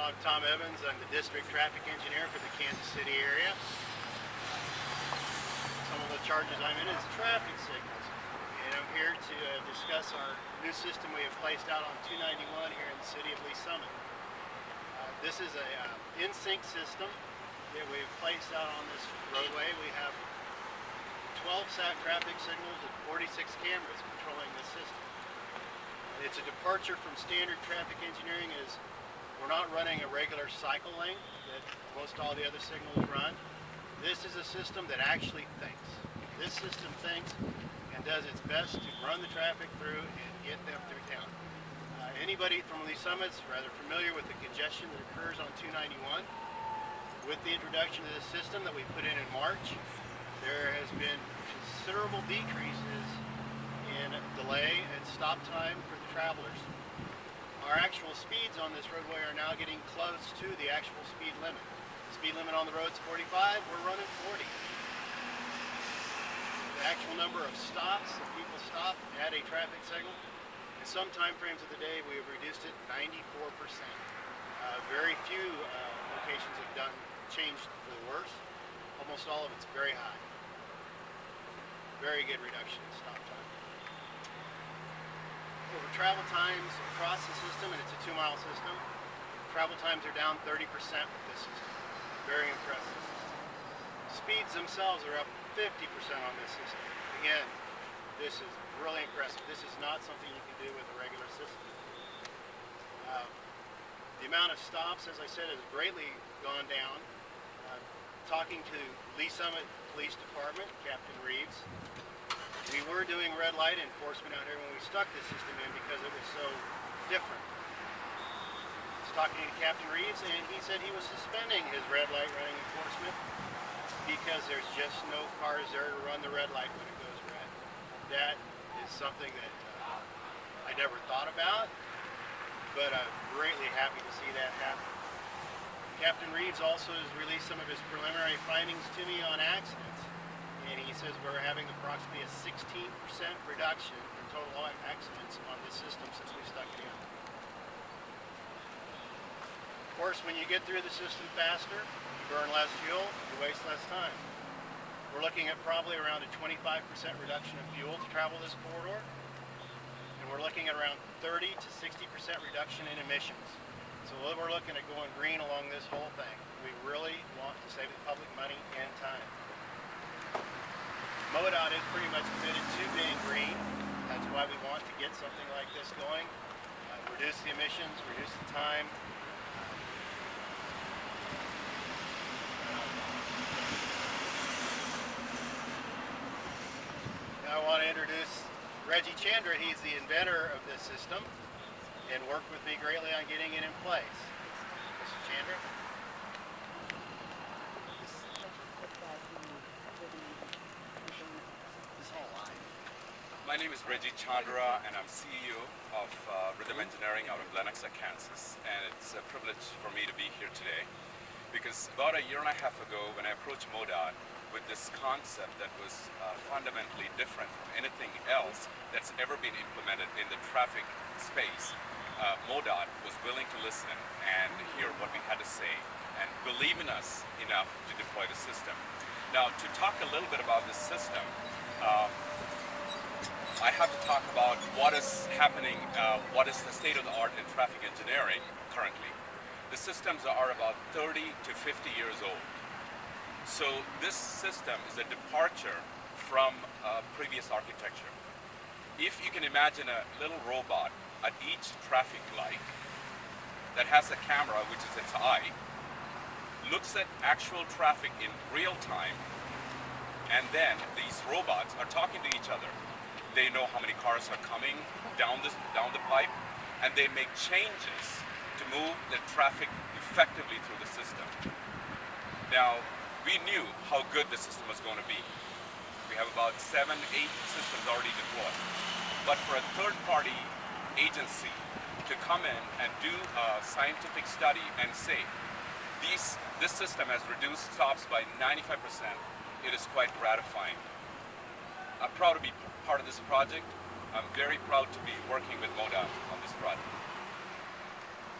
I'm Tom Evans. I'm the district traffic engineer for the Kansas City area. Some of the charges I'm in is traffic signals. And I'm here to discuss our new system we have placed out on 291 here in the city of Lee Summit. This is a in-sync system that we've placed out on this roadway. We have 12 sat traffic signals and 46 cameras controlling this system. It's a departure from standard traffic engineering. Is we're not running a regular cycle lane that most all the other signals run. This is a system that actually thinks. This system thinks and does its best to run the traffic through and get them through town. Anybody from Lee Summit's rather familiar with the congestion that occurs on 291. With the introduction of this system that we put in March, there has been considerable decreases in delay and stop time for the travelers. Our actual speeds on this roadway are now getting close to the actual speed limit. The speed limit on the road is 45, we're running 40. The actual number of stops that people stop at a traffic signal, in some time frames of the day we have reduced it 94%. Very few locations have changed for the worse. Almost all of it's very high. Very good reduction in stop time. Over travel times across the system, and it's a 2-mile system, travel times are down 30% with this system. Very impressive. Speeds themselves are up 50% on this system. Again, this is really impressive. This is not something you can do with a regular system. The amount of stops, as I said, has greatly gone down. Talking to Lee Summit Police Department, Captain Reeves, we were doing red light enforcement out here when we stuck this system in because it was so different. I was talking to Captain Reeves, and he said he was suspending his red light running enforcement because there's just no cars there to run the red light when it goes red. That is something that I never thought about, but I'm greatly happy to see that happen. Captain Reeves also has released some of his preliminary findings to me on accidents, and he says we're having approximately a 16% reduction in total accidents on this system since we stuck it in. Of course, when you get through the system faster, you burn less fuel, you waste less time. We're looking at probably around a 25% reduction in fuel to travel this corridor, and we're looking at around 30 to 60% reduction in emissions. So we're looking at going green along this whole thing. We really want to save the public money and time. MoDOT is pretty much committed to being green. That's why we want to get something like this going. Reduce the emissions, reduce the time. Now I want to introduce Reggie Chandra. He's the inventor of this system and worked with me greatly on getting it in place. Mr. Chandra? My name is Reggie Chandra, and I'm CEO of Rhythm Engineering out of Lenexa, Kansas. And it's a privilege for me to be here today because about a year and a half ago when I approached MoDOT with this concept that was fundamentally different from anything else that's ever been implemented in the traffic space, MoDOT was willing to listen and hear what we had to say and believe in us enough to deploy the system. Now, to talk a little bit about this system, I have to talk about what is happening, what is the state of the art in traffic engineering currently. The systems are about 30 to 50 years old. So this system is a departure from previous architecture. If you can imagine a little robot at each traffic light that has a camera, which is its eye, looks at actual traffic in real time, and then these robots are talking to each other. They know how many cars are coming down the pipe, and they make changes to move the traffic effectively through the system. Now, we knew how good the system was going to be. We have about 7, 8 systems already deployed. But for a third-party agency to come in and do a scientific study and say, this system has reduced stops by 95%, it is quite gratifying. I'm proud to be part of this project. I'm very proud to be working with MoDOT.